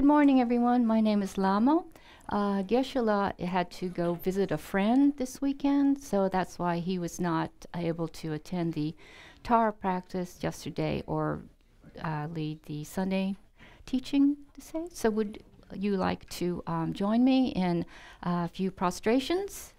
Good morning, everyone. My name is Lama. Geshe had to go visit a friend this weekend, so that's why he was not able to attend the Tara practice yesterday or lead the Sunday teaching today. So would you like to join me in a few prostrations?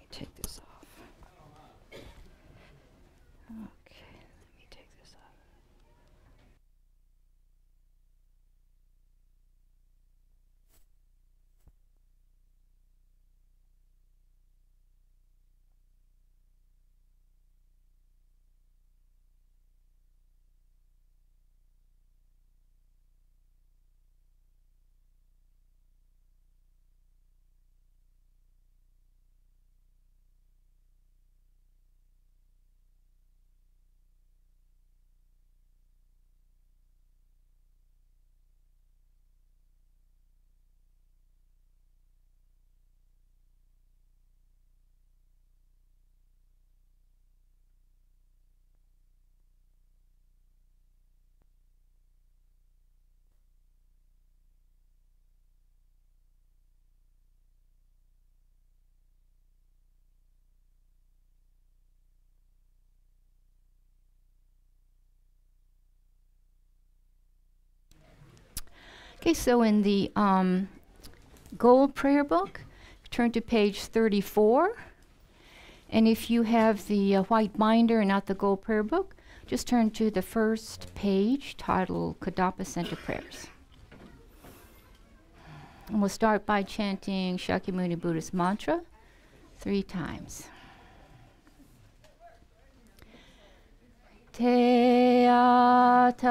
Take this off. Okay, let me take this off. Okay, so in the Gold Prayer Book, turn to page 34. And if you have the white binder and not the Gold Prayer Book, just turn to the first page titled Kadampa Center Prayers. And we'll start by chanting Shakyamuni Buddhist mantra 3 times. Te ata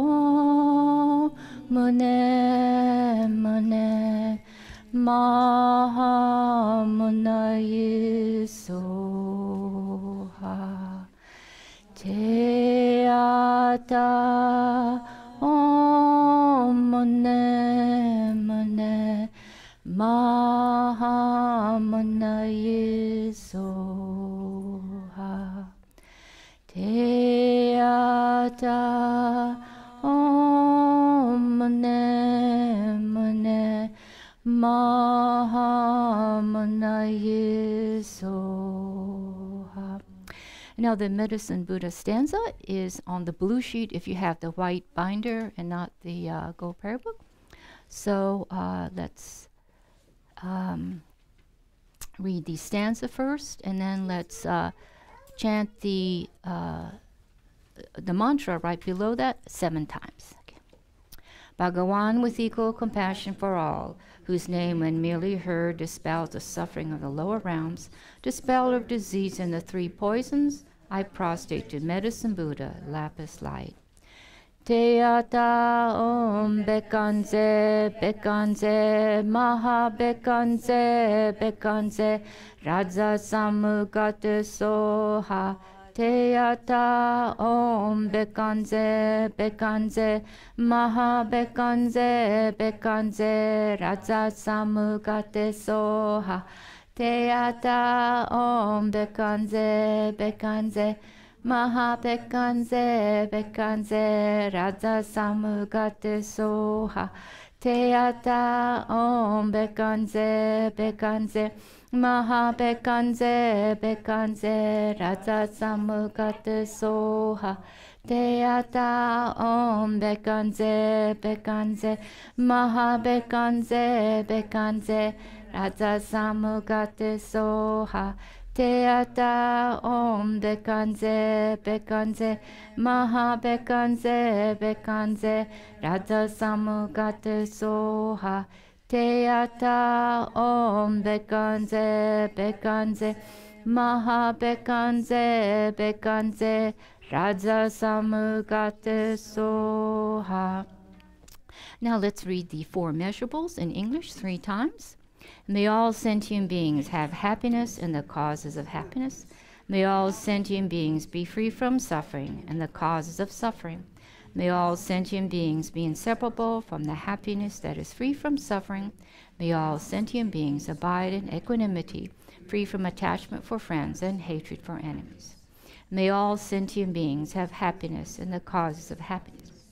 o mune mune maha muna yisoha. Te ata o mune mune maha muna yisoha. Te ata o mune mune maha muna yisoha. Now the Medicine Buddha stanza is on the blue sheet if you have the white binder and not the Gold Prayer Book. So let's read the stanza first, and then let's chant the mantra right below that 7 times. Okay. Bhagawan with equal compassion for all, whose name when merely heard dispels the suffering of the lower realms, dispeller of disease and the 3 poisons, I prostrate to Medicine Buddha, lapis light. Te ata om bekanze, bekanze, maha bekanze, bekanze, raja samugata soha. Te ata om bekanze, bekanze, maha bekanze, bekanze, raja samugata soha. Te ata om bekanze, bekanze, maha bekanze, bekanze, raja samugata soha. Te ata om bekanze, bekanze, maha bekanze, bekanze, raja samugata soha. Te ata om bekanze, bekanze, maha bekanze, bekanze, raja samugata soha. Te ata om bekanze, bekanze, maha bekanze, bekanze, raja samugata soha. Te ata om bekanze, bekanze, maha bekanze, bekanze, raja samugata soha. Now let's read the 4 measurables in English 3 times. May all sentient beings have happiness and the causes of happiness. May all sentient beings be free from suffering and the causes of suffering. May all sentient beings be inseparable from the happiness that is free from suffering. May all sentient beings abide in equanimity, free from attachment for friends and hatred for enemies. May all sentient beings have happiness and the causes of happiness.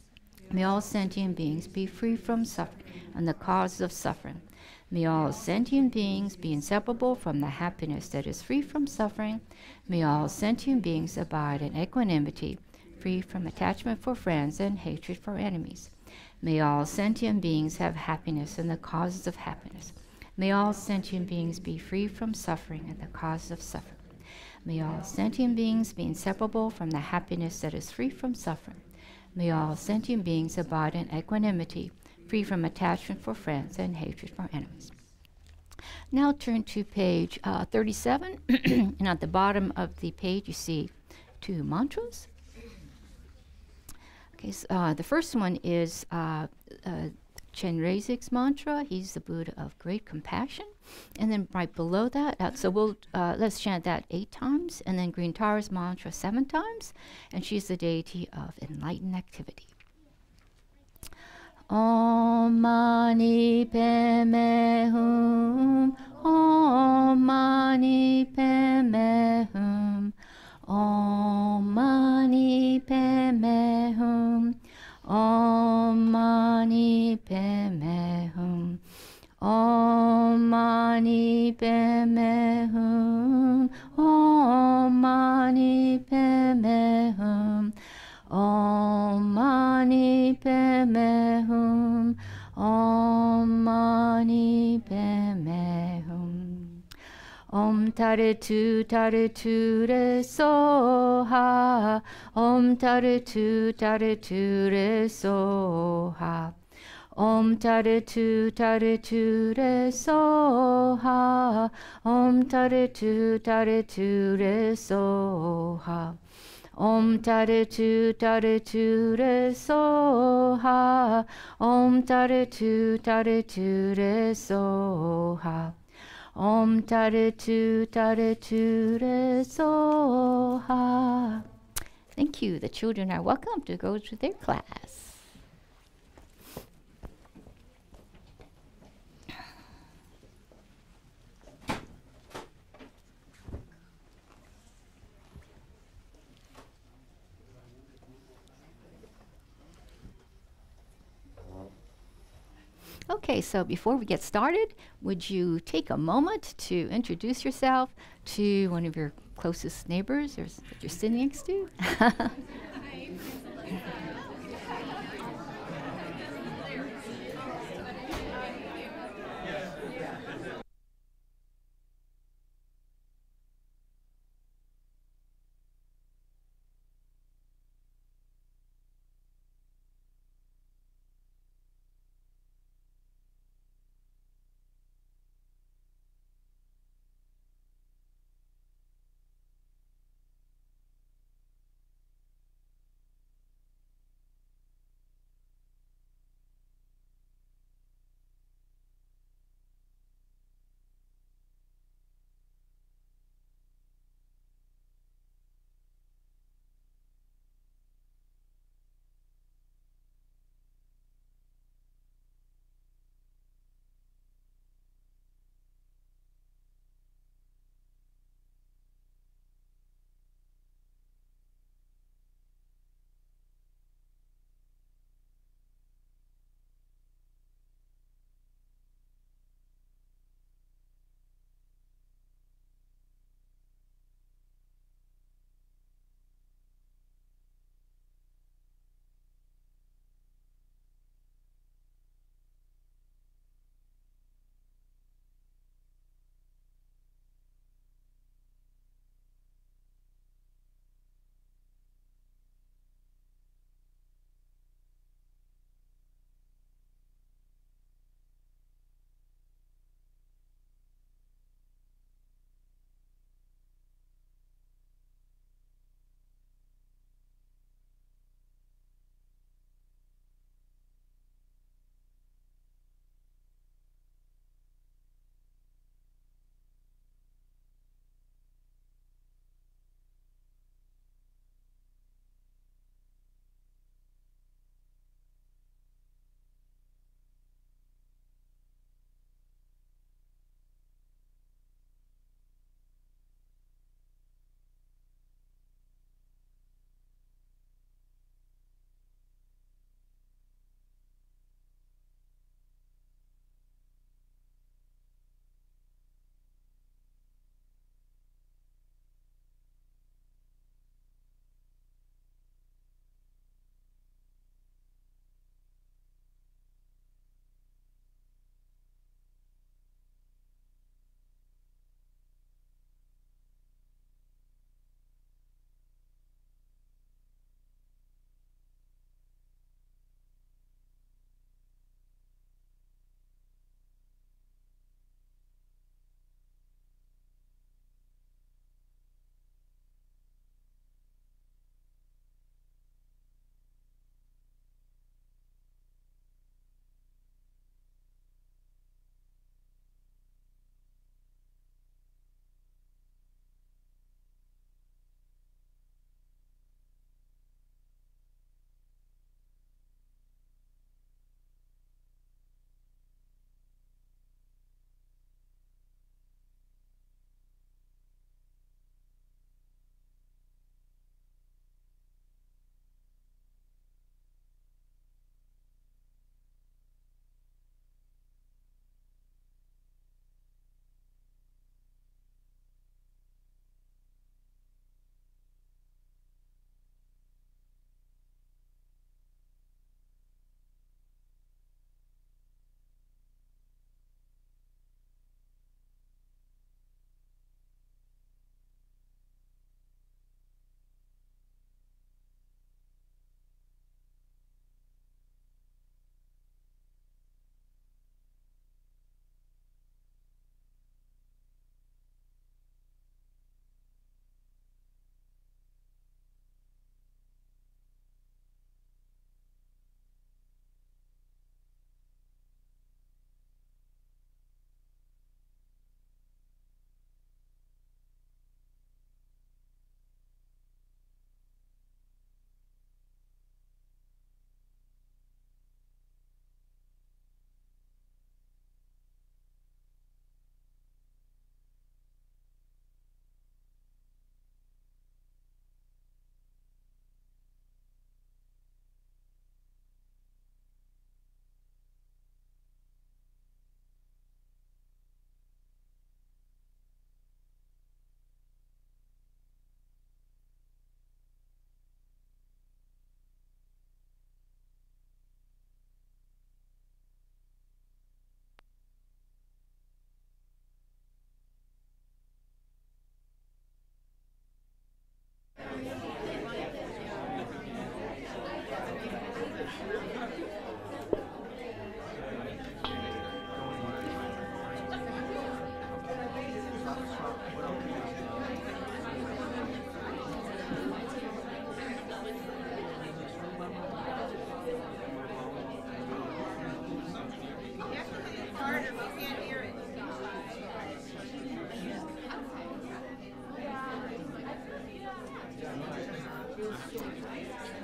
May all sentient beings be free from suffering and the causes of suffering. May all sentient beings be inseparable from the happiness that is free from suffering. May all sentient beings abide in equanimity, free from attachment for friends and hatred for enemies. May all sentient beings have happiness and the causes of happiness. May all sentient beings be free from suffering and the causes of suffering. May all sentient beings be inseparable from the happiness that is free from suffering. May all sentient beings abide in equanimity, free from attachment for friends and hatred for enemies. Now turn to page 37, and at the bottom of the page you see two mantras. Okay, so, the first one is Chenrezig's mantra. He's the Buddha of great compassion. And then right below that, so let's chant that 8 times, and then Green Tara's mantra 7 times, and she's the deity of enlightened activity. Om Mani Padme Hum, Om Mani Padme Hum, Om Mani Padme Hum, Om Mani Padme Hum, Om Mani Padme Hum, Om Mani Padme Hum, Om Mani Padme Hum, Om Mani Padme Hum. Om Taritu Re Soha, Om Taritu Re Soha, Om Taritu Re Soha, Om Taritu Re Soha, Om Taritu Re Soha, Om Taritu Re Soha, Om Taritu Re Soha. Thank you. The children are welcome to go to their class. Okay, so before we get started, would you take a moment to introduce yourself to one of your closest neighbors that you're sitting next to?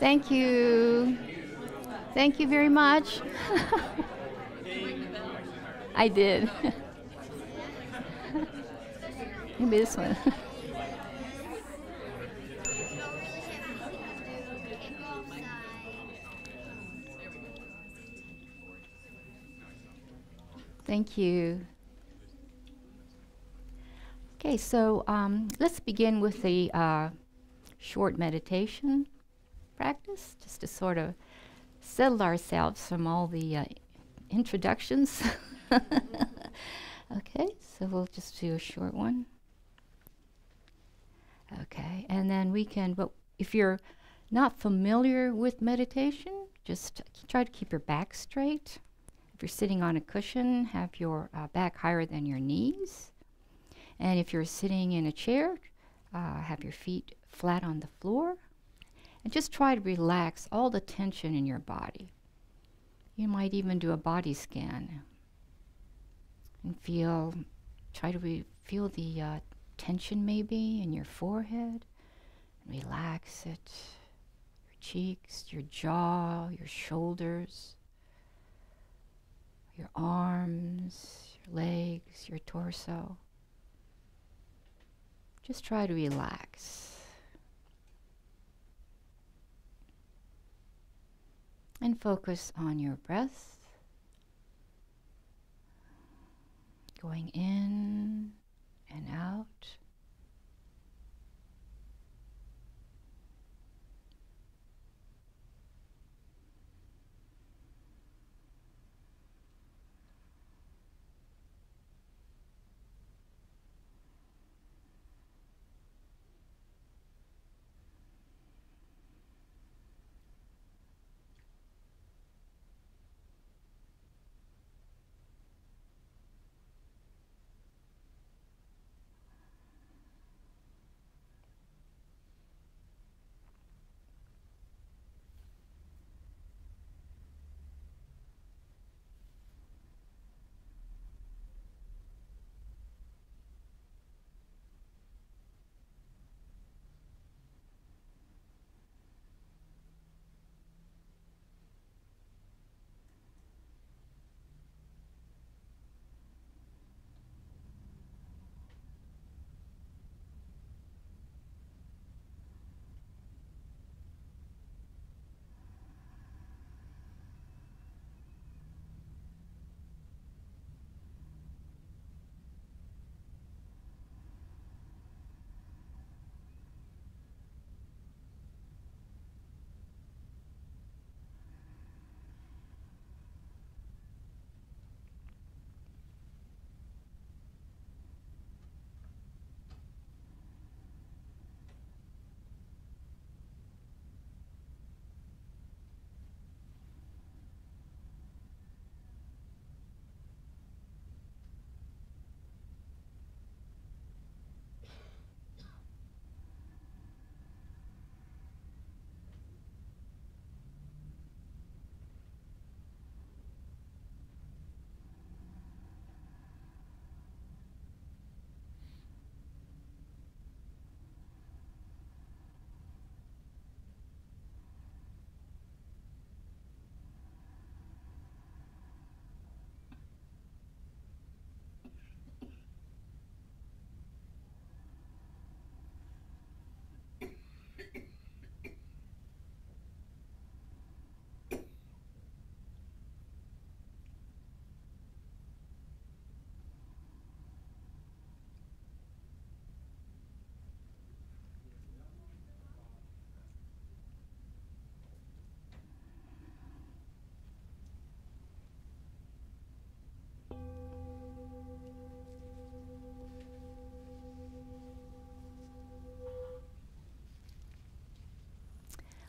Thank you. Thank you very much. I did. Maybe this one. Thank you. Okay, so let's begin with the short meditation practice, just to sort of settle ourselves from all the introductions. Okay, so we'll just do a short one. Okay, and then we can, but if you're not familiar with meditation, just try to keep your back straight. If you're sitting on a cushion, have your back higher than your knees. And if you're sitting in a chair, have your feet flat on the floor. And just try to relax all the tension in your body. You might even do a body scan. And try to feel the tension maybe in your forehead. Relax it. Your cheeks, your jaw, your shoulders, your arms, your legs, your torso. Just try to relax. And focus on your breath. Going in and out.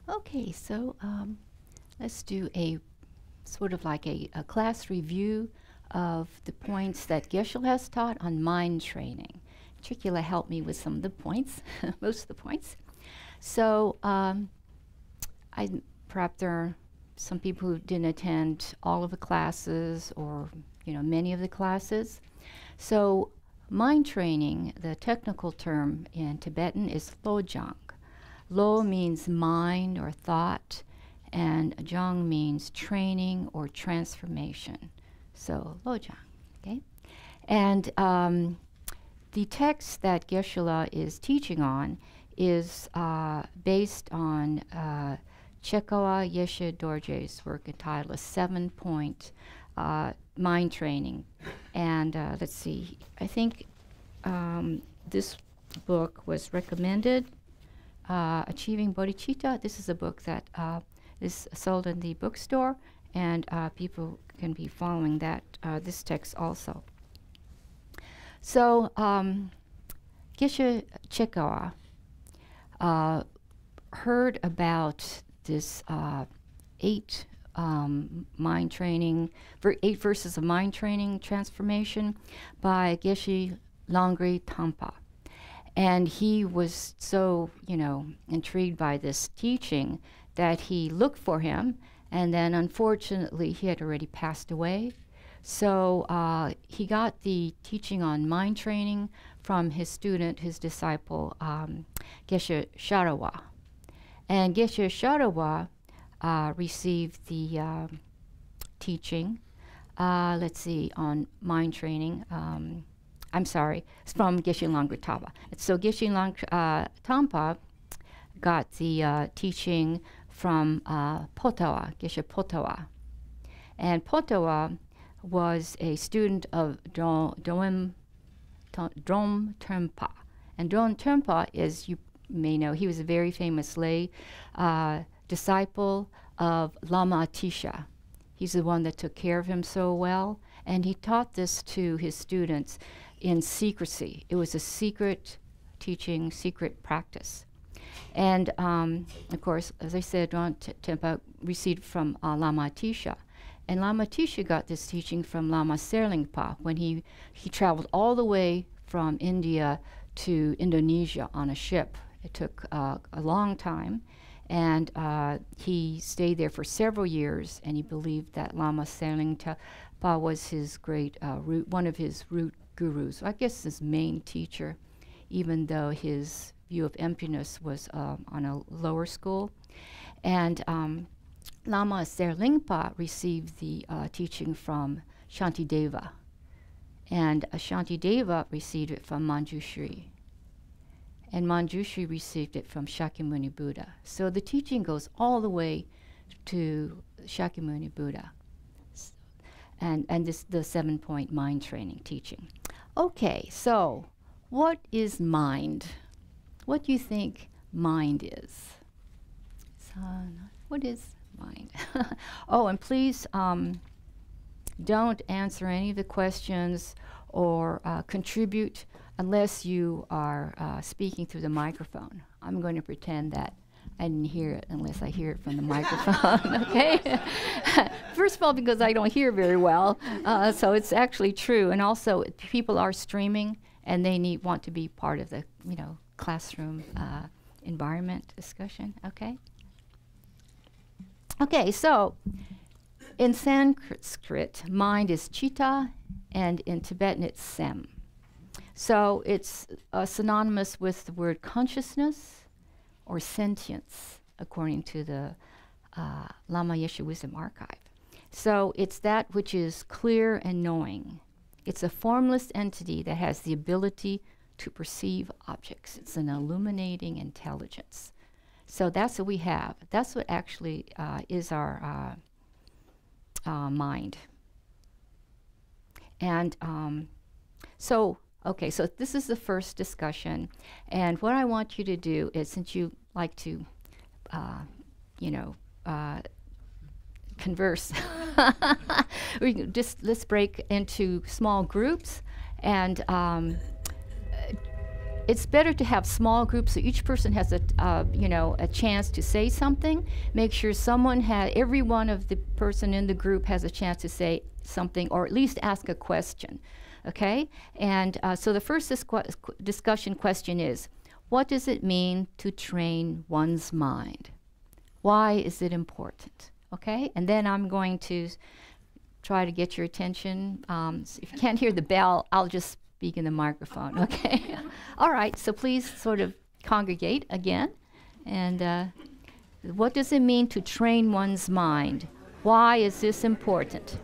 Okay, so let's do a sort of like a class review of the points that Geshe has taught on mind training. Tricula helped me with some of the points, most of the points. So perhaps there are some people who didn't attend all of the classes or many of the classes. So mind training, the technical term in Tibetan is lojang. Lo means mind or thought, and Jang means training or transformation. So Lojang, okay? And the text that Geshe is teaching on is based on Chekawa Geshe Dorje's work entitled 7-Point Mind Training. And let's see, I think this book was recommended, Achieving Bodhicitta. This is a book that is sold in the bookstore, and people can be following that, this text also. So Geshe Chekawa heard about this 8 mind training, 8 verses of mind training transformation by Geshe Langri Tangpa. And he was so, intrigued by this teaching that he looked for him, and then unfortunately he had already passed away. So he got the teaching on mind training from his student, his disciple, Geshe Chekawa. And Geshe Chekawa received the teaching, let's see, on mind training. I'm sorry, it's from Geshe Langri Tangpa. So Geshe Langri Tangpa got the teaching from Potowa, Geshe Potowa. And Potowa was a student of Dromtönpa. And Dromtönpa, as you may know, he was a very famous lay disciple of Lama Atisha. He's the one that took care of him so well. And he taught this to his students in secrecy. It was a secret teaching, secret practice. And of course, as I said, Dromtönpa received from Lama Atisha. And Lama Atisha got this teaching from Lama Serlingpa when he traveled all the way from India to Indonesia on a ship. It took a long time, and he stayed there for several years, and he believed that Lama Serlingpa was his great one of his root gurus. I guess his main teacher, even though his view of emptiness was on a lower school. And Lama Serlingpa received the teaching from Shantideva, and Shantideva received it from Manjushri, and Manjushri received it from Shakyamuni Buddha. So the teaching goes all the way to Shakyamuni Buddha, and this the 7-Point mind training teaching. Okay, so what is mind? What do you think mind is? What is mind? Oh, and please don't answer any of the questions or contribute unless you are speaking through the microphone. I'm going to pretend that I didn't hear it unless I hear it from the microphone, okay? First of all, because I don't hear very well, so it's actually true. And also, people are streaming, and they want to be part of the, classroom environment discussion, okay? Okay, so in Sanskrit, mind is chitta, and in Tibetan it's sem. So it's synonymous with the word consciousness or sentience, according to the Lama Yeshe Wisdom Archive. So it's that which is clear and knowing. It's a formless entity that has the ability to perceive objects. It's an illuminating intelligence. So that's what we have. That's what actually is our mind. And okay, so this is the first discussion. And what I want you to do is, since you like to, converse, let's break into small groups. And it's better to have small groups so each person has a chance to say something. Make sure every one of the person in the group has a chance to say something, or at least ask a question, okay? And so the first discussion question is, what does it mean to train one's mind? Why is it important, okay? And then I'm going to try to get your attention. So if you can't hear the bell, I'll just speak in the microphone, okay? All right, so please sort of congregate again. And what does it mean to train one's mind? Why is this important?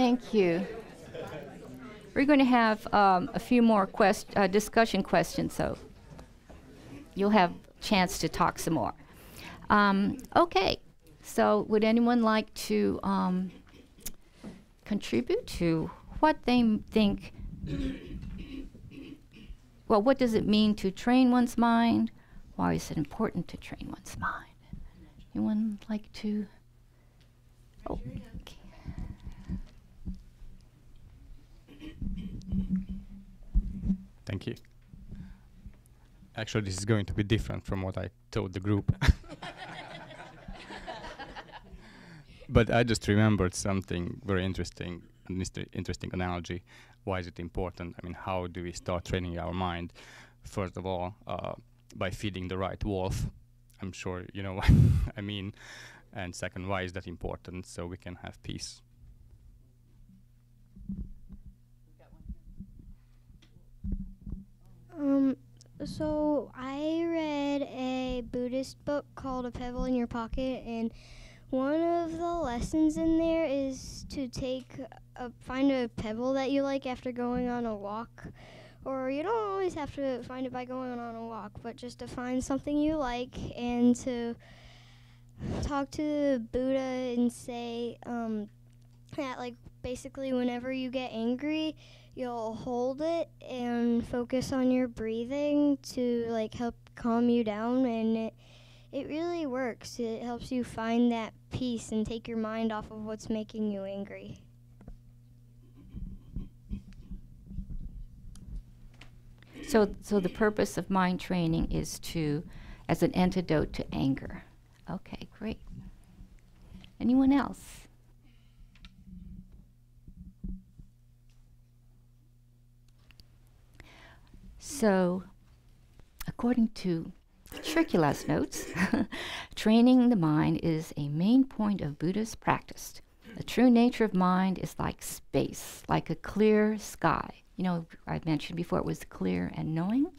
Thank you. We're going to have a few more discussion questions, so you'll have a chance to talk some more. Okay, so would anyone like to contribute to what they think, well, what does it mean to train one's mind? Why is it important to train one's mind? Anyone like to? Oh, okay. Thank you. Actually, this is going to be different from what I told the group. But I just remembered something very interesting, interesting analogy. Why is it important? I mean, how do we start training our mind? First of all, by feeding the right wolf. I'm sure you know what I mean. And second, why is that important? So we can have peace. So I read a Buddhist book called A Pebble in Your Pocket, and one of the lessons in there is to find a pebble that you like after going on a walk. Or you don't always have to find it by going on a walk, but just to find something you like and to talk to Buddha and say that, like, basically whenever you get angry, you'll hold it and focus on your breathing to, like, help calm you down, and it really works. It helps you find that peace and take your mind off of what's making you angry. So the purpose of mind training is as an antidote to anger. Okay, great. Anyone else? So, according to Tricula's notes, training the mind is a main point of Buddha's practice. The true nature of mind is like space, like a clear sky. You know, I mentioned before it was clear and knowing,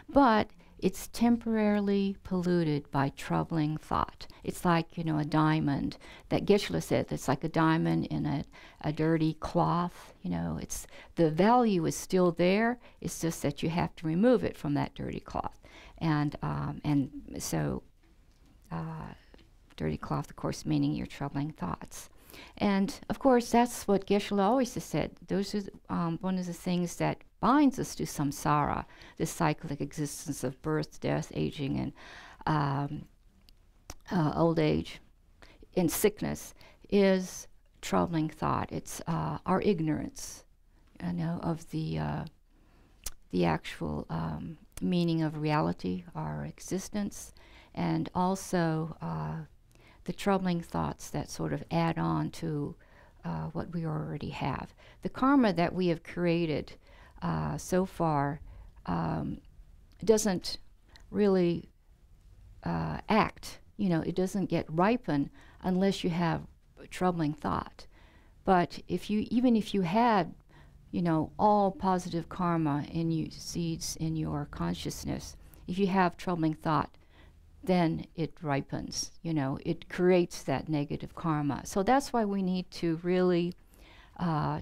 but it's temporarily polluted by troubling thought. It's like, you know, a diamond that Geshe said, it's like a diamond in a dirty cloth. You know, the value is still there. It's just that you have to remove it from that dirty cloth. And so dirty cloth, of course, meaning your troubling thoughts. And of course, that's what Geshe always has said. Those are one of the things that binds us to samsara, this cyclic existence of birth, death, aging, and old age, and sickness, is troubling thought. It's our ignorance, you know, of the actual meaning of reality, our existence, and also the troubling thoughts that sort of add on to what we already have. The karma that we have created so far doesn't really act. You know, it doesn't get ripen unless you have troubling thought. But even if you had, you know, all positive karma seeds in your consciousness, if you have troubling thought, then it ripens, you know, it creates that negative karma. So that's why we need to really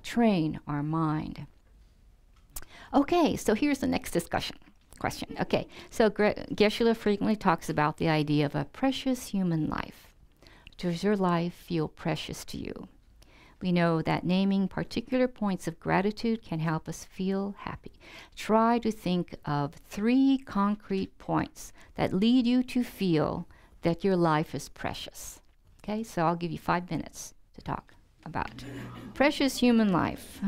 train our mind. Okay, so here's the next question. Okay, so Geshe frequently talks about the idea of a precious human life. Does your life feel precious to you? We know that naming particular points of gratitude can help us feel happy. Try to think of 3 concrete points that lead you to feel that your life is precious. Okay, so I'll give you 5 minutes to talk about precious human life.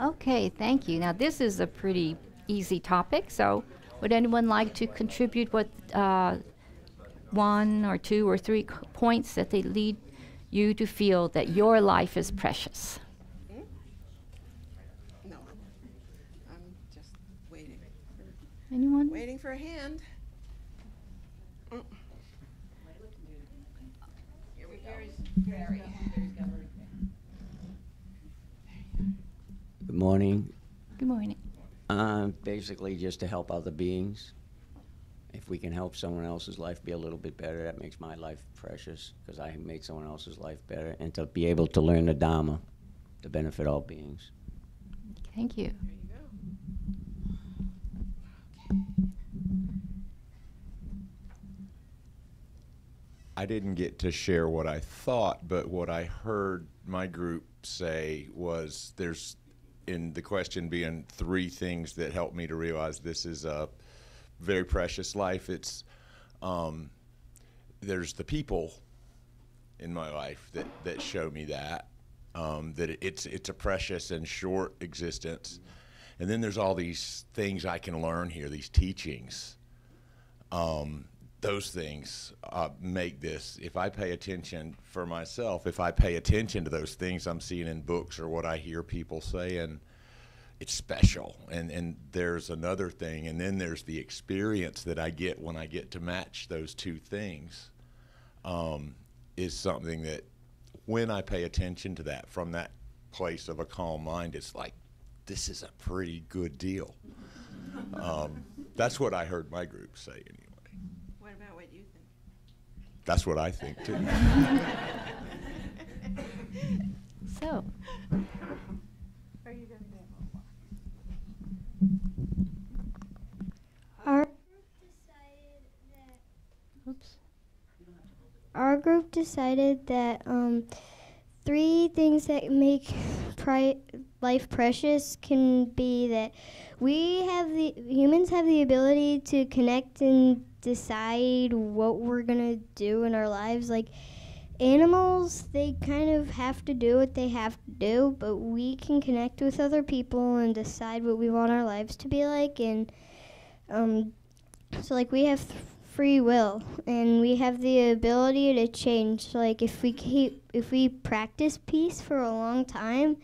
Okay, thank you. Now, this is a pretty easy topic, so would anyone like to contribute what one or two or three points that they lead you to feel that your life is precious? No, I'm just waiting. Anyone? Waiting for a hand. Here we go. Good morning. Good morning. Basically just to help other beings. If we can help someone else's life be a little bit better, that makes my life precious, because I make someone else's life better, and to be able to learn the Dharma to benefit all beings. Thank you. There you go. I didn't get to share what I thought, but what I heard my group say was there's, in the question being three things that helped me to realize this is a very precious life. It's there's the people in my life that show me that it's a precious and short existence, and then there's all these things I can learn here, these teachings. Those things make this, if I pay attention for myself, if I pay attention to those things I'm seeing in books or what I hear people saying, it's special. And there's another thing, and then there's the experience that I get when I get to match those two things, is something that when I pay attention to that from that place of a calm mind, it's like, this is a pretty good deal. That's what I heard my group say anyway. What about what you think? That's what I think too. So, Are you going to do Our group decided that three things that make life precious can be that humans have the ability to connect and decide what we're gonna do in our lives. Like animals, they kind of have to do what they have to do, but we can connect with other people and decide what we want our lives to be like. And so like we have free will, and we have the ability to change. Like if we practice peace for a long time,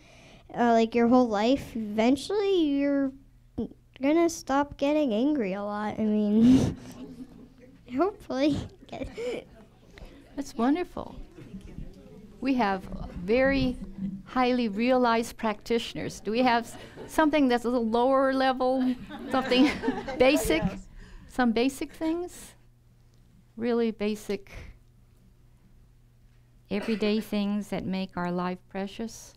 like your whole life, eventually you're gonna stop getting angry a lot. I mean, hopefully. that's wonderful. We have very highly realized practitioners. Do we have something that's a little lower level, something basic, some basic things? Really basic, everyday things that make our life precious?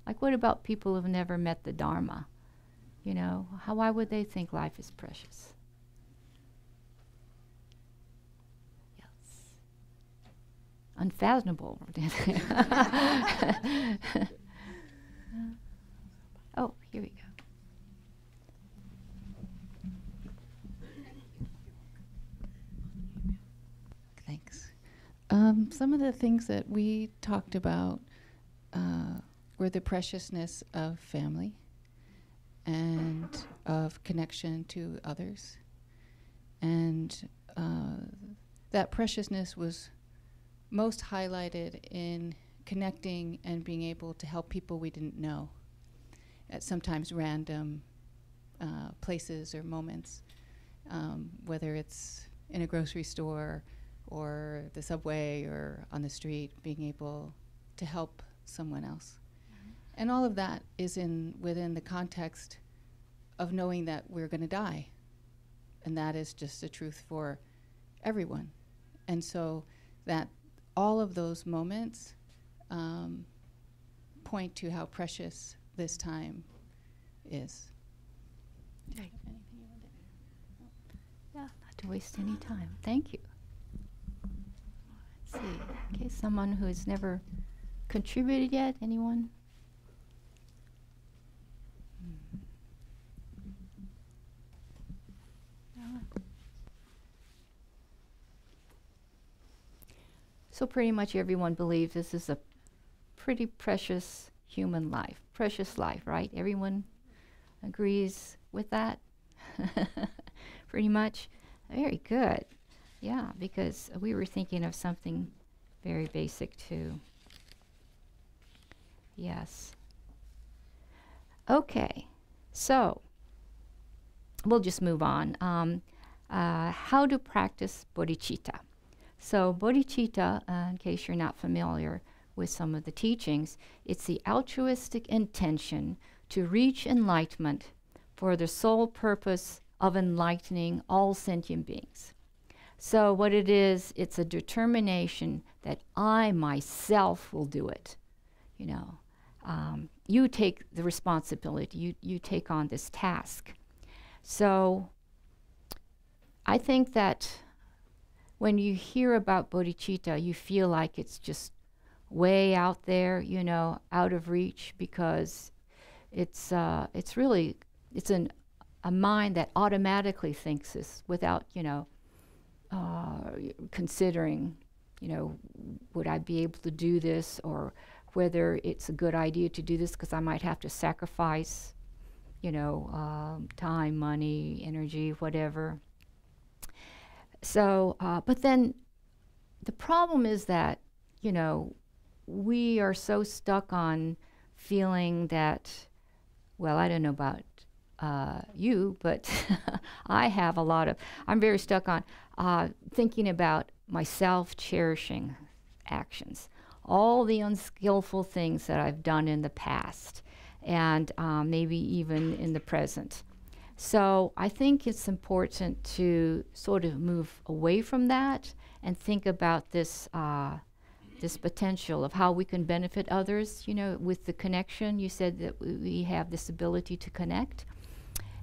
Like what about people who've never met the Dharma? You know, why would they think life is precious? Yes. Unfathomable. Oh, here we go. Thanks. Some of the things that we talked about were the preciousness of family and of connection to others. And that preciousness was most highlighted in connecting and being able to help people we didn't know at sometimes random places or moments, whether it's in a grocery store or the subway or on the street, being able to help someone else. And all of that is within the context of knowing that we're going to die. And that is just the truth for everyone. And so that all of those moments point to how precious this time is. Yeah, not to waste any time. Thank you. Let's see. Okay, someone who has never contributed yet. Anyone? So pretty much everyone believes this is a pretty precious human life, precious life, right? Everyone agrees with that? Pretty much? Very good. Yeah, because we were thinking of something very basic too. Yes. Okay, so we'll just move on. How to practice bodhicitta. So bodhicitta, in case you're not familiar with some of the teachings, it's the altruistic intention to reach enlightenment for the sole purpose of enlightening all sentient beings. So what it is, it's a determination that I myself will do it. You know, you take the responsibility, you take on this task. So I think that when you hear about bodhicitta, you feel like it's just way out there, you know, out of reach, because it's really, it's a mind that automatically thinks this without, you know, considering, you know, would I be able to do this, or whether it's a good idea to do this because I might have to sacrifice, you know, time, money, energy, whatever. So, but then the problem is that, you know, we are so stuck on feeling that, well, I don't know about you, but I have a lot of, I'm very stuck on thinking about my self-cherishing actions, all the unskillful things that I've done in the past, and maybe even in the present. So I think it's important to sort of move away from that and think about this this potential of how we can benefit others, you know, with the connection. You said that we have this ability to connect.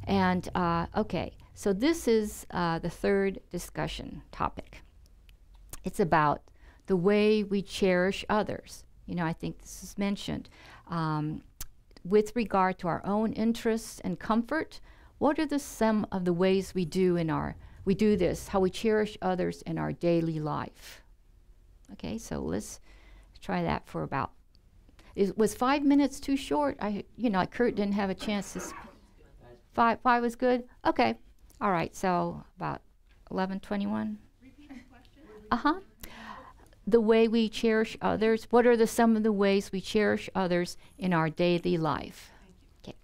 And okay, so this is the third discussion topic. It's about the way we cherish others. You know, I think this is mentioned. With regard to our own interests and comfort, what are some of the ways we do this, how we cherish others in our daily life? Okay, so let's try that for about, was 5 minutes too short? Kurt didn't have a chance to speak. Five was good? Okay, all right, so about 11:21. Repeat the question. The way we cherish others, what are some of the ways we cherish others in our daily life? Okay.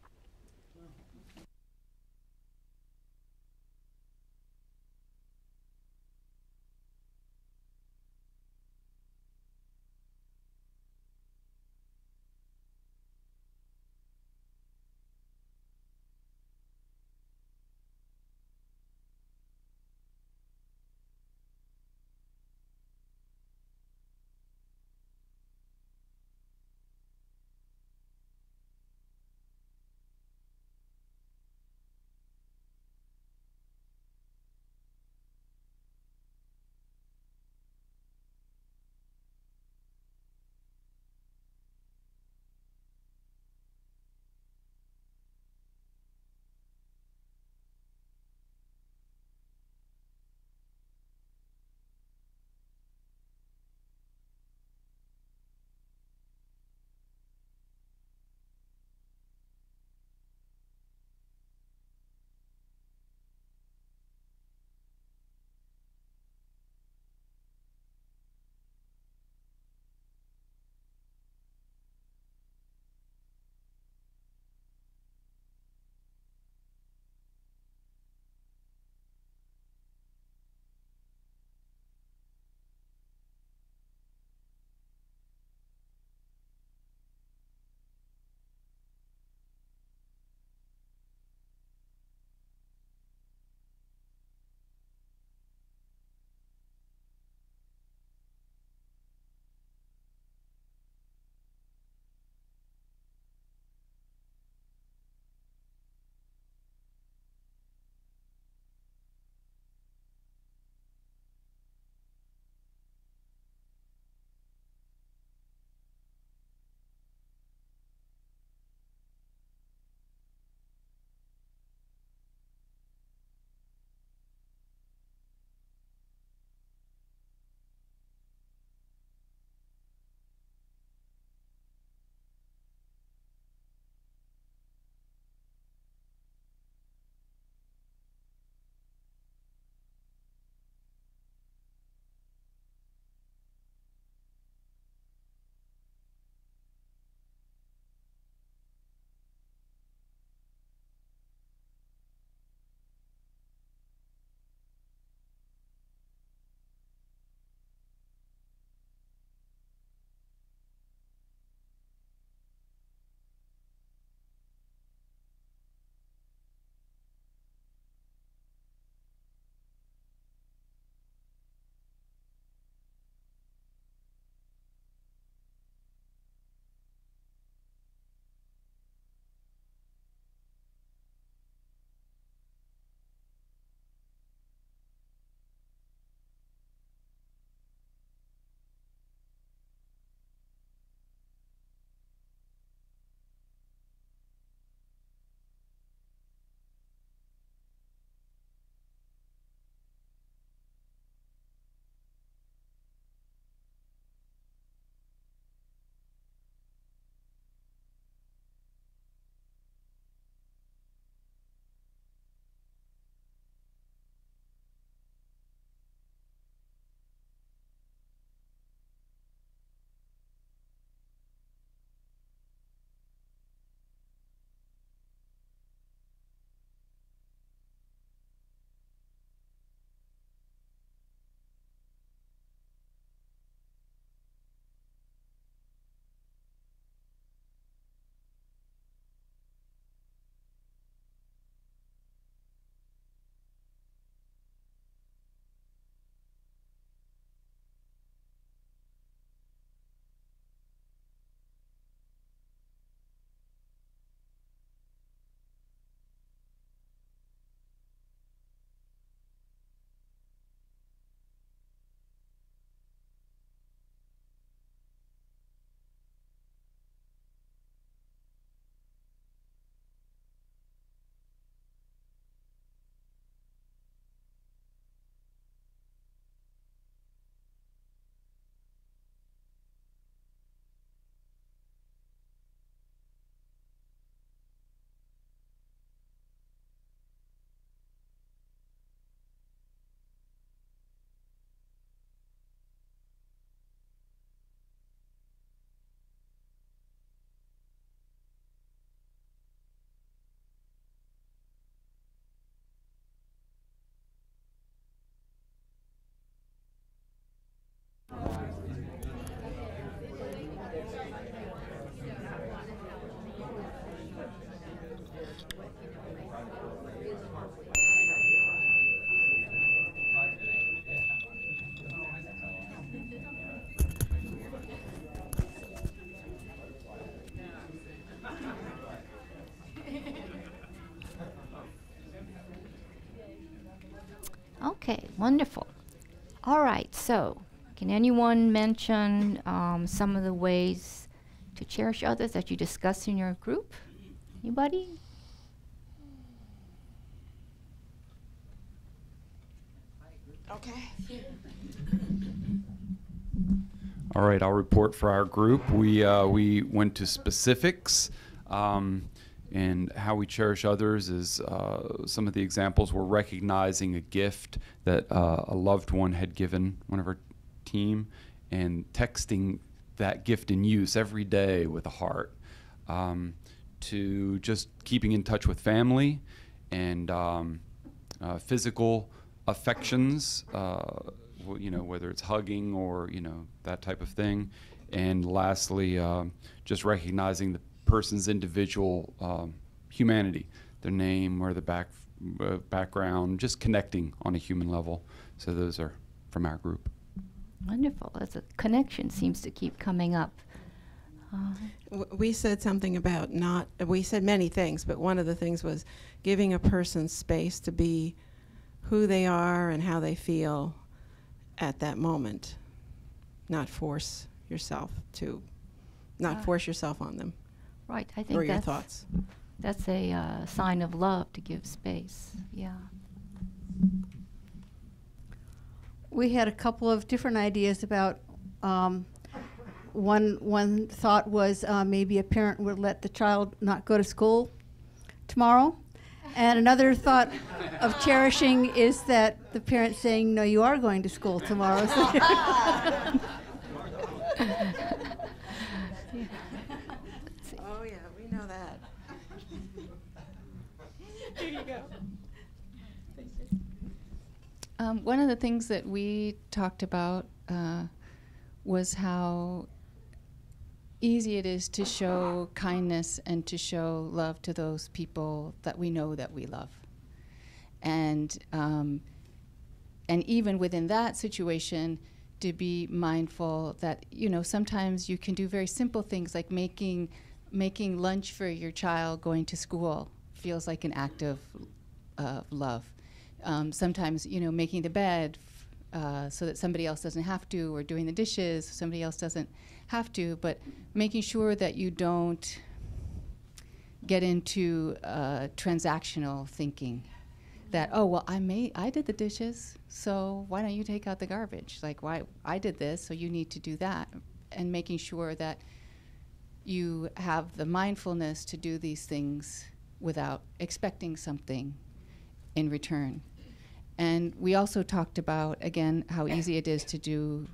Wonderful. All right, so can anyone mention some of the ways to cherish others that you discuss in your group? Anybody? Okay. All right, I'll report for our group. We went to specifics, and how we cherish others is some of the examples were recognizing a gift that a loved one had given one of our team, and texting that gift in use every day with a heart, to just keeping in touch with family and physical affections, whether it's hugging or, that type of thing. And lastly, just recognizing the person's individual humanity, their name or the background, just connecting on a human level. So those are from our group. Wonderful. As a connection seems to keep coming up. We said something about we said many things, but one of the things was giving a person space to be who they are and how they feel at that moment. Not force yourself on them. Right, I think or your thoughts. That's a sign of love, to give space. Yeah. We had a couple of different ideas about one thought was maybe a parent would let the child not go to school tomorrow. And another thought of cherishing is that the parent saying, no, you are going to school tomorrow. Oh yeah, we know that. Here you go. One of the things that we talked about was how easy it is to show kindness and to show love to those people that we know that we love. And even within that situation, to be mindful that, sometimes you can do very simple things like making lunch for your child going to school feels like an act of love. Sometimes, making the bed so that somebody else doesn't have to, or doing the dishes so somebody else doesn't have to, but making sure that you don't get into transactional thinking. That, oh, well, I did the dishes, so why don't you take out the garbage? Like, why I did this, so you need to do that. And making sure that you have the mindfulness to do these things without expecting something in return. And we also talked about, again, how easy it is to do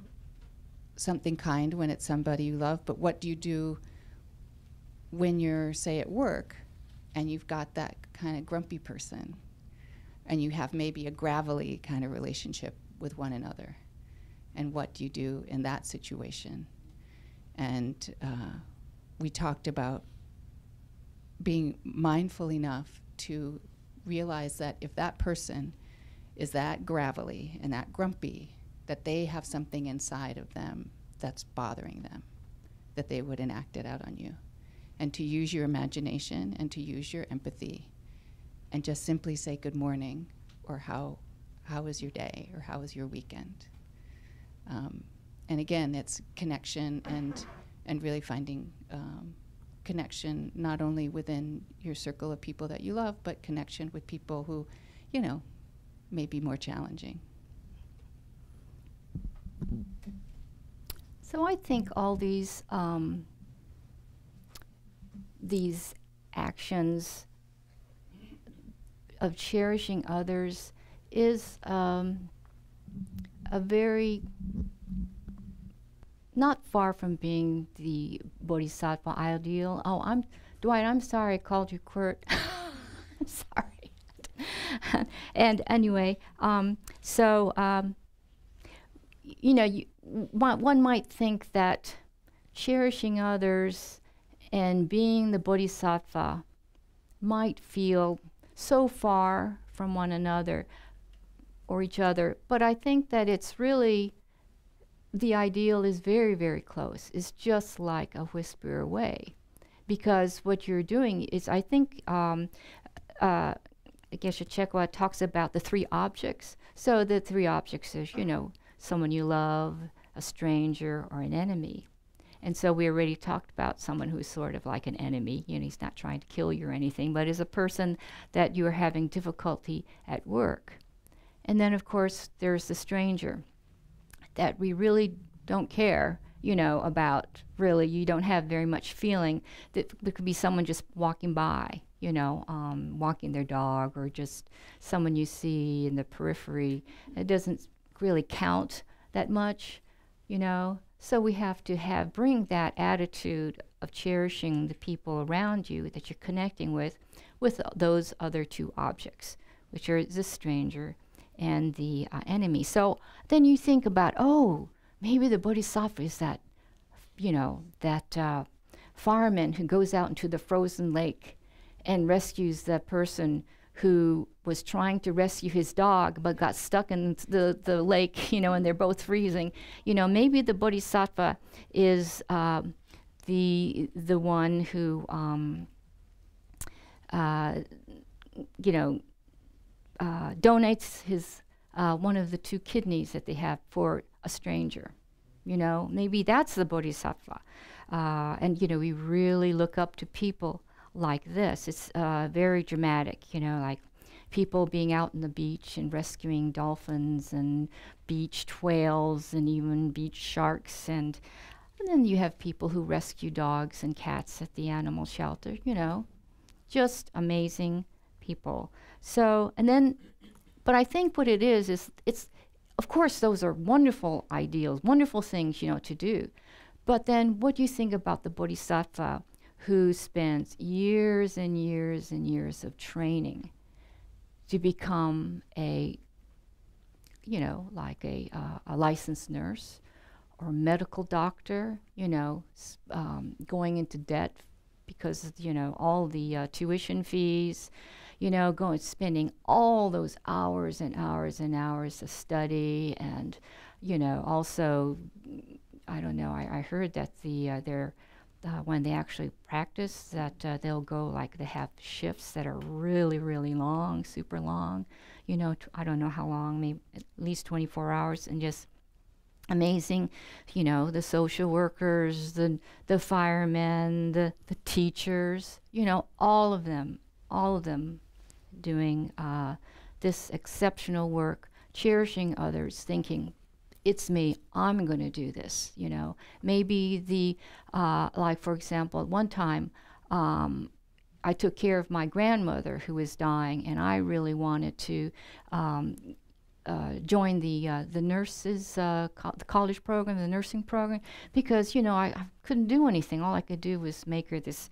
something kind when it's somebody you love, but what do you do when you're, say, at work and you've got that kind of grumpy person and you have maybe a gravelly kind of relationship with one another? And what do you do in that situation? And we talked about being mindful enough to realize that if that person is that gravelly and that grumpy, that they have something inside of them that's bothering them, that they would enact it out on you. And to use your imagination and to use your empathy and just simply say good morning, or how was your day, or how was your weekend? And again, it's connection and really finding connection not only within your circle of people that you love, but connection with people who, may be more challenging. So I think all these actions of cherishing others is a very, not far from being the bodhisattva ideal. Oh, Dwight, I'm sorry I called you Kurt. I'm sorry. And anyway, one might think that cherishing others and being the bodhisattva might feel so far from one another or each other, but I think that it's really, the ideal is very, very close. It's just like a whisper away, because what you're doing is, I think, Geshe Chekawa talks about the 3 objects. So the 3 objects is, you know, someone you love, a stranger, or an enemy. And so we already talked about someone who's sort of like an enemy. You know, he's not trying to kill you or anything, but is a person that you're having difficulty at work. And then, of course, there's the stranger that we really don't care, you know, about. Really, you don't have very much feeling. That there could be someone just walking by, you know, walking their dog, or just someone you see in the periphery. It doesn't really count that much, you know. So we have to bring that attitude of cherishing the people around you that you're connecting with those other 2 objects, which are the stranger and the enemy. So then you think about, oh, maybe the Bodhisattva is that, you know, that fireman who goes out into the frozen lake and rescues the person who was trying to rescue his dog but got stuck in the lake, you know, and they're both freezing. You know, maybe the Bodhisattva is the one who, you know, donates his one of the 2 kidneys that they have for a stranger. You know, maybe that's the Bodhisattva. And, you know, we really look up to people like this. It's very dramatic, you know, like people being out on the beach and rescuing dolphins and beached whales and even beach sharks. And then you have people who rescue dogs and cats at the animal shelter, you know, just amazing people. So, and then, but I think what it is it's, of course, those are wonderful ideals, wonderful things, you know, to do. But then what do you think about the Bodhisattva who spends years and years and years of training to become a, you know, like a licensed nurse or medical doctor, you know, going into debt because, you know, all the tuition fees, you know, spending all those hours and hours and hours of study, and, you know, also, I don't know, I heard that they're when they actually practice, that they'll go, like, they have shifts that are really, really long, super long, you know, I don't know how long, maybe at least 24 hours, and just amazing, you know, the social workers, the firemen, the teachers, you know, all of them doing this exceptional work, cherishing others, thinking, it's me, I'm going to do this, you know. Maybe the, like, for example, at one time, I took care of my grandmother who was dying, and I really wanted to join the nurses, the college program, the nursing program, because, you know, I couldn't do anything. All I could do was make her this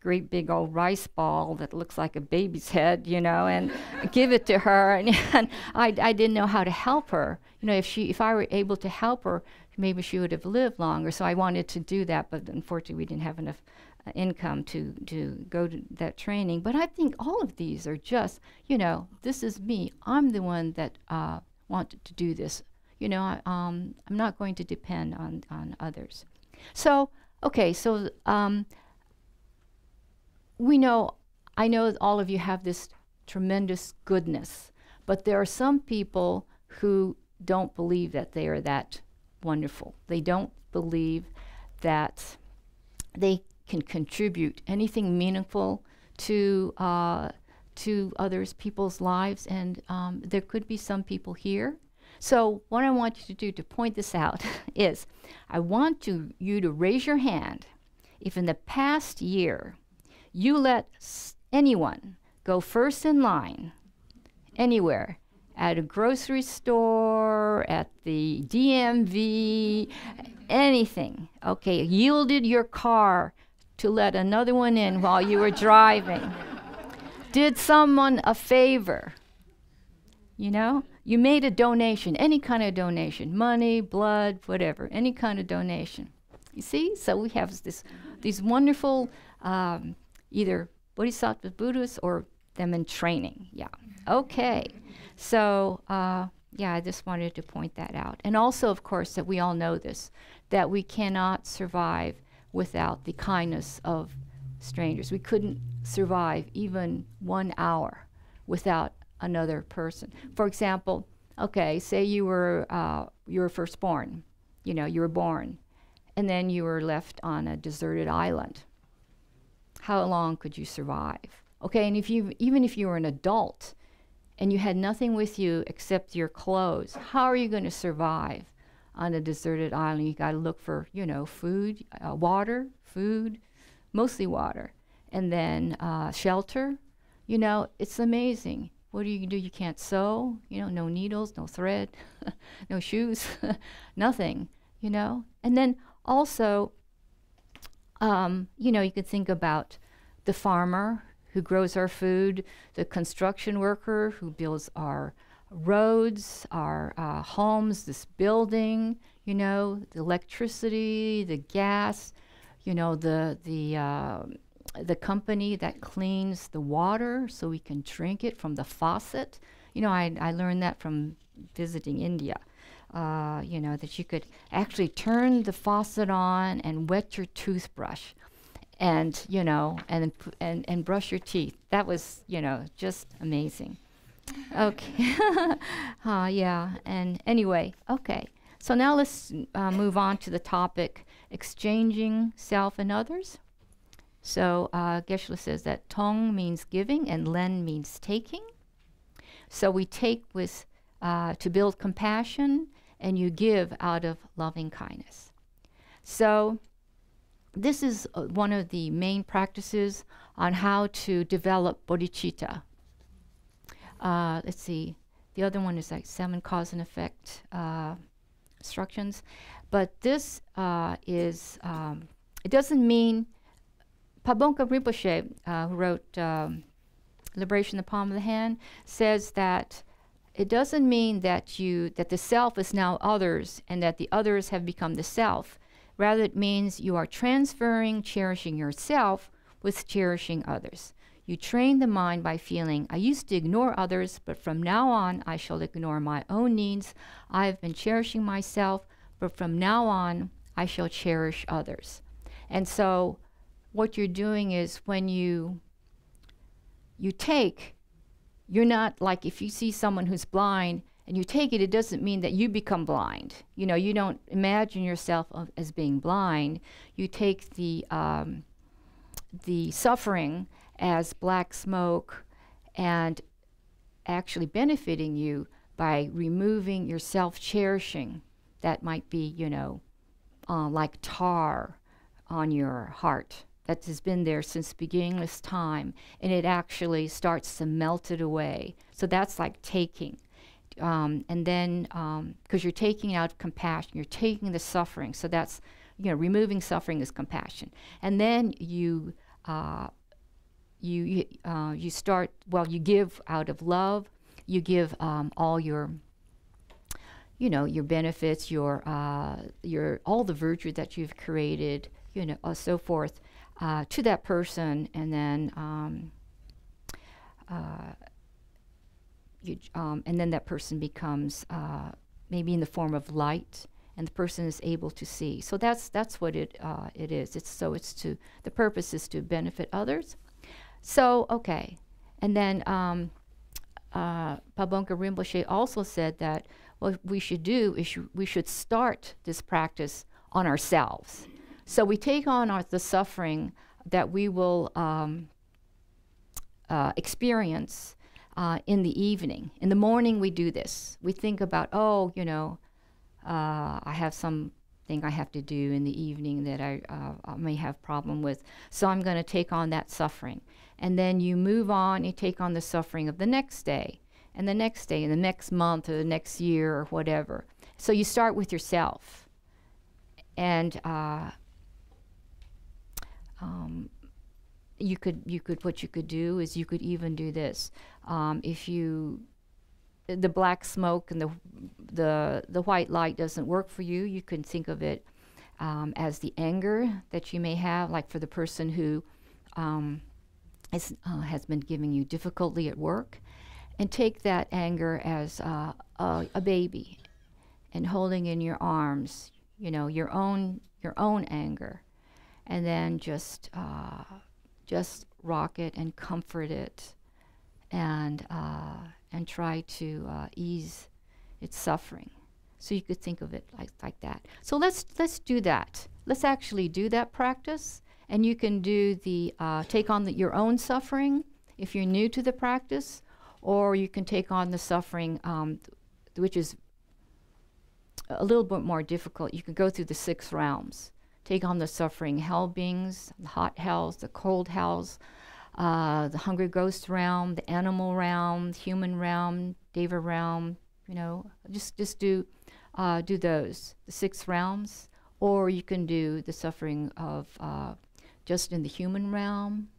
great big old rice ball that looks like a baby's head, you know, and give it to her. And I didn't know how to help her. You know, if I were able to help her, maybe she would have lived longer. So I wanted to do that, but unfortunately we didn't have enough income to go to that training. But I think all of these are just, you know, this is me. I'm the one that wanted to do this. You know, I'm not going to depend on others. So, okay, so we know, I know that all of you have this tremendous goodness, but there are some people who don't believe that they are that wonderful. They don't believe that they can contribute anything meaningful to others, people's lives, and there could be some people here. So what I want you to do to point this out is, I want you to raise your hand if in the past year you let anyone go first in line anywhere, at a grocery store, at the DMV, anything, okay, yielded your car to let another one in while you were driving, did someone a favor, you know, you made a donation, any kind of donation, money, blood, whatever, any kind of donation. You see, so we have these wonderful either Bodhisattva Buddhists or them in training. Yeah. Okay. So, yeah, I just wanted to point that out. And also, of course, that we all know this, that we cannot survive without the kindness of strangers. We couldn't survive even 1 hour without another person. For example, okay, say you were firstborn, you were born, and then you were left on a deserted island. How long could you survive? Okay, and even if you were an adult and you had nothing with you except your clothes, how are you going to survive on a deserted island? You got to look for, food, water, food, mostly water, and then shelter. It's amazing. What do? You can't sew, no needles, no thread, no shoes, nothing, And then also, you could think about the farmer who grows our food, the construction worker who builds our roads, our homes, this building, the electricity, the gas, the company that cleans the water so we can drink it from the faucet. I learned that from visiting India. That you could actually turn the faucet on and wet your toothbrush and, and brush your teeth. That was, just amazing. Okay. Yeah. And anyway, okay. So now let's move on to the topic, exchanging self and others. So Geshe says that Tong means giving and Len means taking. So we take with to build compassion, and you give out of loving kindness. So this is one of the main practices on how to develop bodhicitta. Let's see. The other one is like 7 cause and effect instructions. But this is, it doesn't mean, Pabonka Rinpoche, who wrote Liberation in the Palm of the Hand, says that it doesn't mean that the self is now others and that the others have become the self. Rather, it means you are transferring cherishing yourself with cherishing others. You train the mind by feeling, I used to ignore others, but from now on I shall ignore my own needs. I have been cherishing myself, but from now on I shall cherish others. And so what you're doing is when you take, you're not like if you see someone who's blind and you take it, it doesn't mean that you become blind. You don't imagine yourself as being blind. You take the suffering as black smoke and actually benefiting you by removing your self-cherishing. That might be, like tar on your heart that has been there since beginningless time, and it actually starts to melt it away. So that's like taking. And then, because you're taking out compassion, you're taking the suffering. So that's, removing suffering is compassion. And then you start, you give out of love. You give all your, your benefits, your all the virtue that you've created, so forth, to that person, and then and then that person becomes maybe in the form of light, and the person is able to see. So that's what it is. The purpose is to benefit others. So okay, and then Pabonka Rinpoche also said that what we should do is we should start this practice on ourselves. So we take on the suffering that we will experience in the evening. In the morning we do this. We think about, I have something I have to do in the evening that I may have problem with, so I'm going to take on that suffering. And then you move on, you take on the suffering of the next day, and the next day, and the next month, or the next year, or whatever. So you start with yourself. And what you could do is you could even do this. If the black smoke and the white light doesn't work for you, you can think of it as the anger that you may have, like for the person who has been giving you difficulty at work, and take that anger as a baby and holding in your arms, your own anger, and then just rock it and comfort it, and try to ease its suffering. So you could think of it like that. So let's do that. Let's actually do that practice. And you can do the take on your own suffering if you're new to the practice, or you can take on the suffering, which is a little bit more difficult. You can go through the 6 realms. Take on the suffering hell beings, the hot hells, the cold hells, the hungry ghost realm, the animal realm, the human realm, deva realm. You know, just do those, the 6 realms, or you can do the suffering of just in the human realm,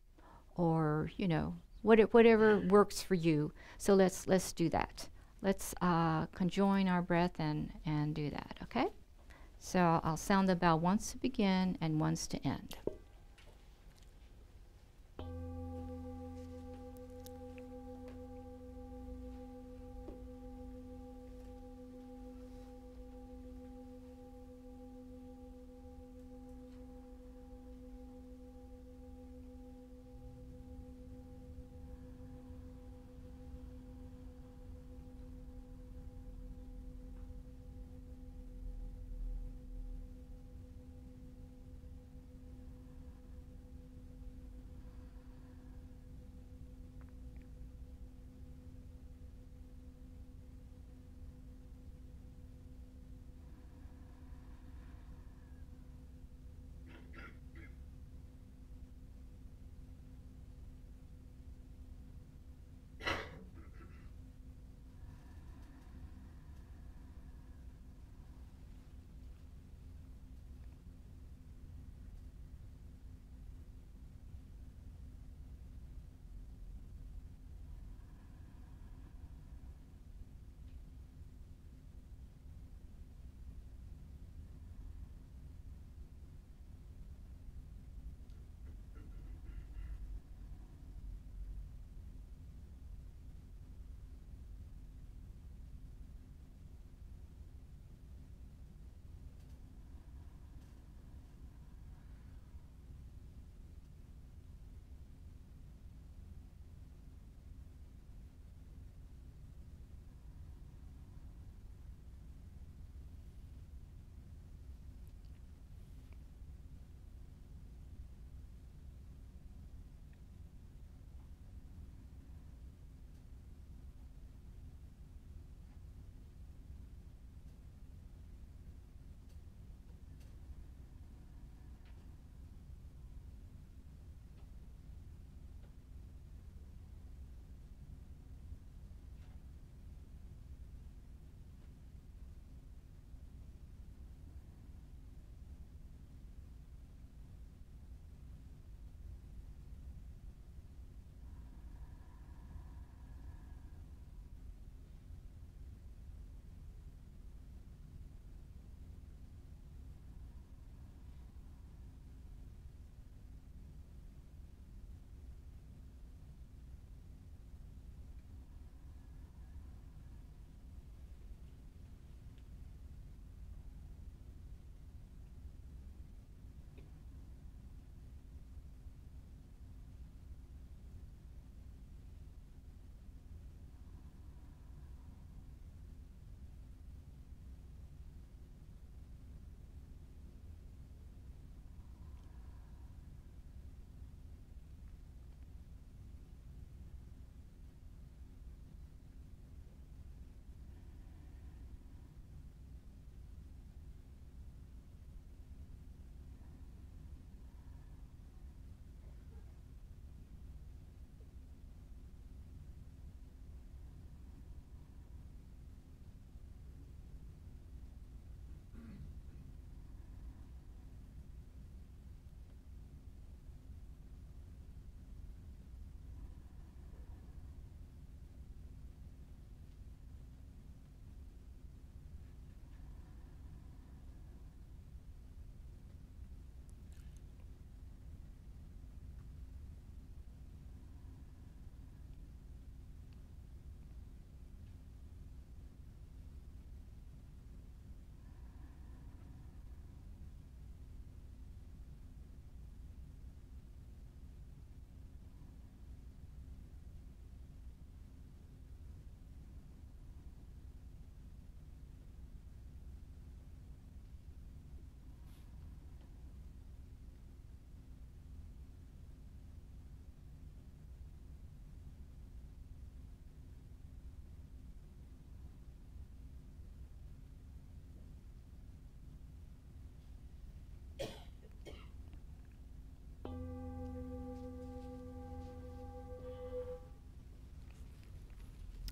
or you know, whatever works for you. So let's do that. Let's conjoin our breath and do that. Okay. So I'll sound the bell once to begin and once to end.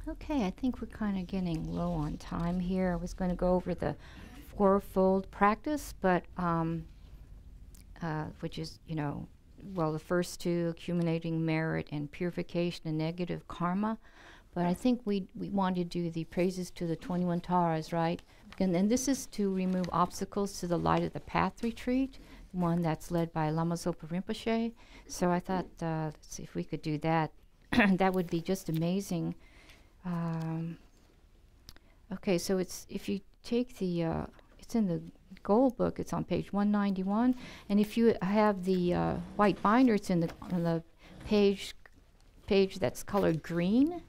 Okay, I think we're kind of getting low on time here. I was going to go over the fourfold practice, but which is, well, the first two, accumulating merit and purification and negative karma. But I think we want to do the praises to the 21 Taras, right? And this is to remove obstacles to the Light of the Path retreat, one that's led by Lama Zopa Rinpoche. So I thought, let's see if we could do that. That would be just amazing. Okay, so if you take the, it's in the gold book, it's on page 191, and if you have the white binder, it's on the page that's colored green.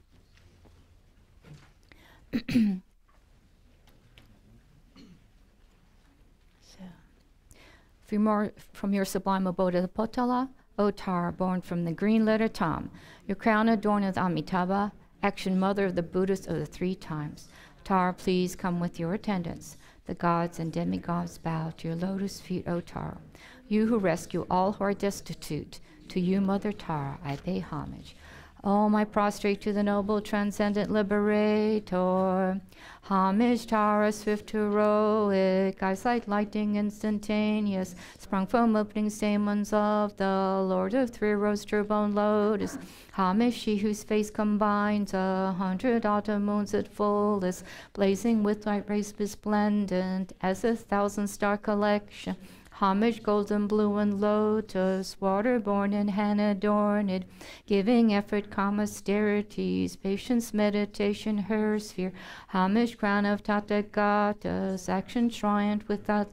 From your sublime abode of the Potala, O Tara, born from the green letter Tam, your crown adorned with Amitabha, action mother of the Buddhist of the 3 times. Tara, please come with your attendants. The gods and demigods bow to your lotus feet, O Tara. You who rescue all who are destitute, to you, Mother Tara, I pay homage. Oh, my prostrate to the noble transcendent liberator. Homage, Tara, swift heroic, eyes like lightning instantaneous, sprung from opening stamens of the Lord of 3 rows, turbone lotus. Homage, she whose face combines 100 autumn moons at fullest, blazing with light rays resplendent as a 1,000-star collection. Homage, golden blue and lotus, water-born and hand-adorned, giving effort, calm austerities, patience, meditation, her sphere. Homage, crown of Tathagatas, action triumph without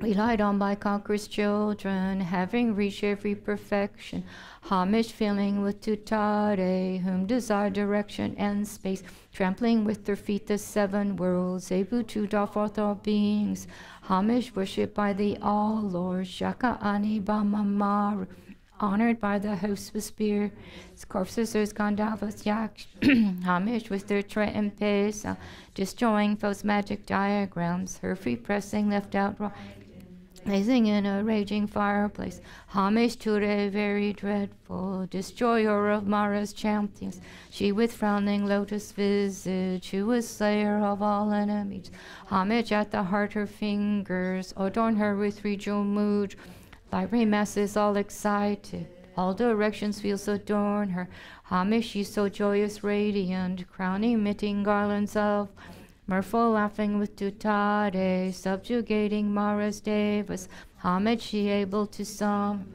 relied on by conquerors' children, having reached every perfection. Homage, filling with tutare, whom desire direction and space, trampling with their feet the 7 worlds, able to draw forth all beings. Homage, worshipped by the All-Lord, Shaka Ani Bamamaru, honored by the host with spear. Corpses, Gandavas, Yak, homage with their and pesa, destroying foes' magic diagrams, her free pressing left out right, blazing in a raging fireplace. Homage to the very dreadful destroyer of Mara's champions, she with frowning lotus visage, who was slayer of all enemies. Homage at the heart, her fingers adorn her with 3 jewel mood. Fiery masses all excited, all directions fields adorn her. Homage, she so joyous, radiant, crowning, emitting garlands of mirthful laughing with tutare, subjugating Mara's devas. Homage, she able to summon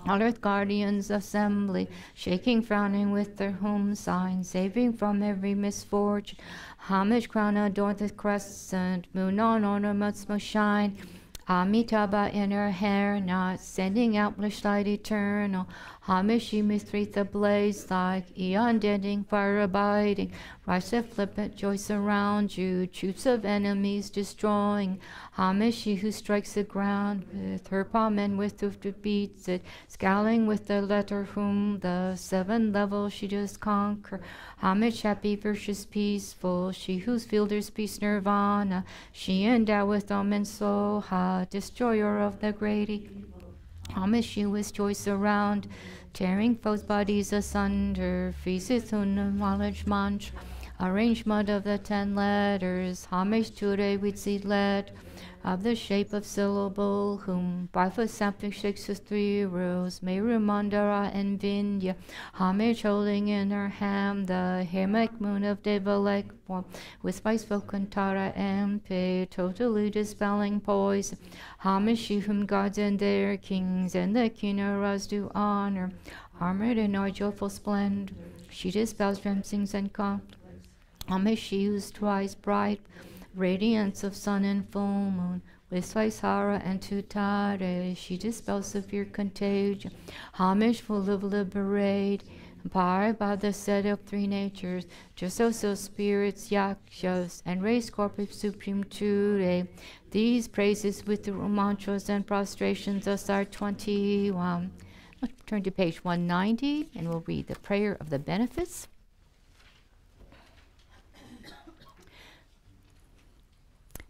all earth guardians assembly, shaking, frowning with their home sign, saving from every misfortune. Homage, crown adorned with crescent, moon on ornaments must shine. Amitabha in her hair knot, sending out blush light eternal. Homage, she mistreats the blaze like eon-deading, fire abiding. Rise of flippant joy surround you, troops of enemies destroying. Homage, she who strikes the ground with her palm and with hoofed beats it, scowling with the letter whom the 7 levels she does conquer. Homage, happy, virtuous, peaceful, she whose fielders peace nirvana, she endowed with Om and Soha, destroyer of the great evil. Homage, she with joy surround, tearing foes' bodies asunder, feasts on the knowledge mantra, arrangement of the 10 letters. Homage to the with seed lead of the shape of syllable, whom by foot sampling shakes with 3 rows, Meru, Mandara, and Vindhya. Homage, holding in her hand the Hermic moon of Devalek form, with spice spoken Tara and Pe, totally dispelling poison. Homage, she whom gods and their kings and the Kinnaras do honor, armored in our joyful splendor, she dispels dreams and conflict. Homage, she who's twice bright radiance of sun and full moon, with Svaisara and Tutare, she dispels severe contagion. Homage, full of liberate, empowered by the set of 3 natures, just also spirits, yakshas, and race corporate supreme Ture. These praises with the mantras and prostrations thus are 21. Let's turn to page 190, and we'll read the prayer of the benefits.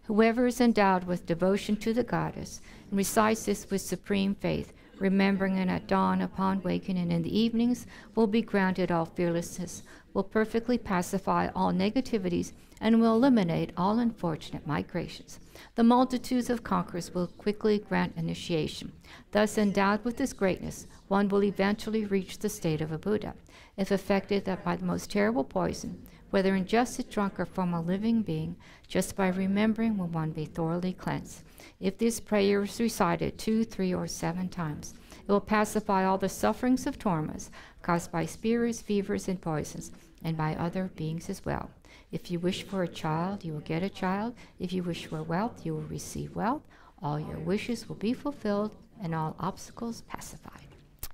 Whoever is endowed with devotion to the goddess and recites this with supreme faith remembering it at dawn upon waking and in the evenings, will be granted all fearlessness, will perfectly pacify all negativities, and will eliminate all unfortunate migrations. The multitudes of conquerors will quickly grant initiation. Thus endowed with this greatness, one will eventually reach the state of a Buddha, if affected by the most terrible poison, whether ingested, drunk, or from a living being, just by remembering will one be thoroughly cleansed. If this prayer is recited 2, 3, or 7 times, it will pacify all the sufferings of torments caused by spirits, fevers, and poisons, and by other beings as well. If you wish for a child, you will get a child. If you wish for wealth, you will receive wealth. All your wishes will be fulfilled, and all obstacles pacified.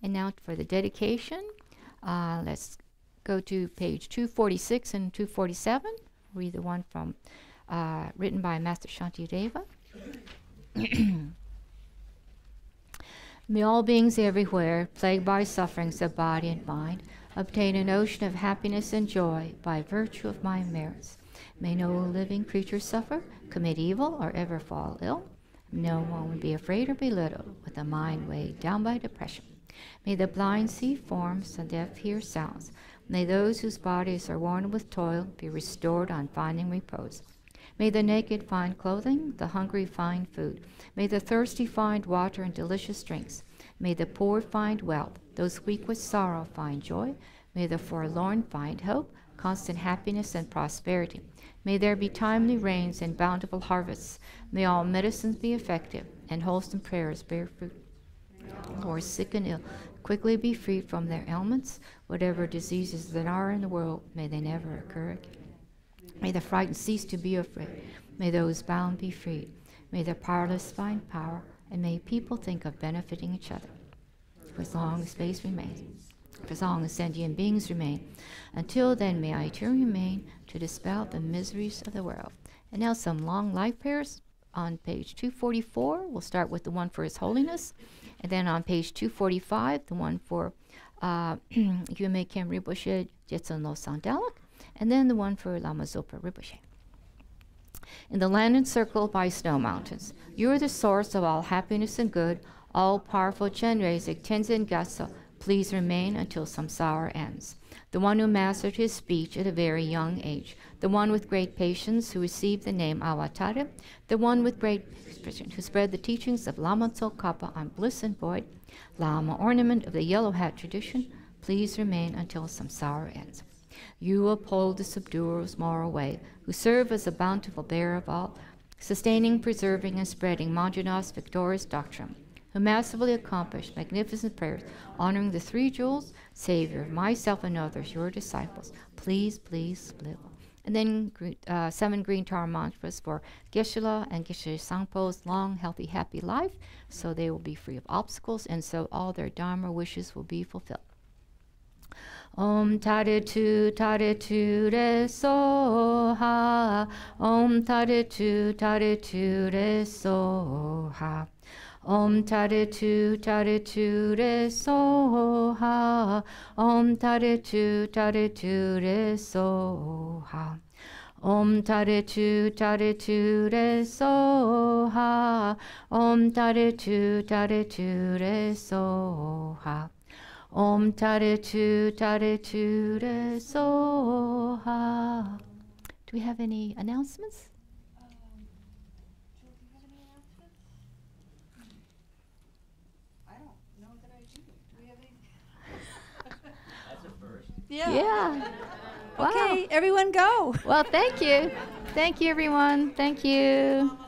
And now for the dedication, let's go to page 246 and 247. Read the one from written by Master Shantideva. May all beings everywhere, plagued by sufferings of body and mind, obtain an ocean of happiness and joy by virtue of my merits. May no living creature suffer, commit evil, or ever fall ill. No one be afraid or belittled with a mind weighed down by depression. May the blind see forms and deaf hear sounds. May those whose bodies are worn with toil be restored on finding repose. May the naked find clothing, the hungry find food. May the thirsty find water and delicious drinks. May the poor find wealth, those weak with sorrow find joy. May the forlorn find hope, constant happiness and prosperity. May there be timely rains and bountiful harvests. May all medicines be effective and wholesome prayers bear fruit. Who are sick and ill, quickly be freed from their ailments. Whatever diseases that are in the world, may they never occur again. May the frightened cease to be afraid. May those bound be freed. May the powerless find power, and may people think of benefiting each other. For as long as space remains, for as long as sentient beings remain, until then may I too remain to dispel the miseries of the world. And now some long life prayers on page 244. We'll start with the one for His Holiness, and then on page 245, the one for Yume Ken Rinpoche Jetsun No Sandalak, and then the one for Lama Zopa Rinpoche. In the land encircled by snow mountains, you are the source of all happiness and good. All-powerful Chenrezig Tenzin Gyatso, please remain until samsara ends. The one who mastered his speech at a very young age, the one with great patience who received the name Awatara, the one with great who spread the teachings of Lama Tsongkhapa on bliss and void, Lama ornament of the yellow hat tradition, please remain until samsara ends. You uphold the subduer's moral way, who serve as a bountiful bearer of all, sustaining, preserving, and spreading Manjunath's victorious doctrine, who massively accomplished magnificent prayers, honoring the 3 jewels, Savior of myself and others, your disciples. Please, please live. And then 7 green tar mantras for Geshe and Geshe Sangpo's long, healthy, happy life, so they will be free of obstacles, and so all their Dharma wishes will be fulfilled. Om Tare Tu Re So Ha. Om Tare Tu Re So Ha. Om Tare Tu Re So Ha. Om Tare Tu Re So Ha. Om Tare Tu Re So Ha. Om Tare Tu Re So Ha. Om Tare Tu Re So Ha. Do we have any announcements? Yeah. Wow. Okay, everyone go. Well, thank you. Thank you, everyone. Thank you.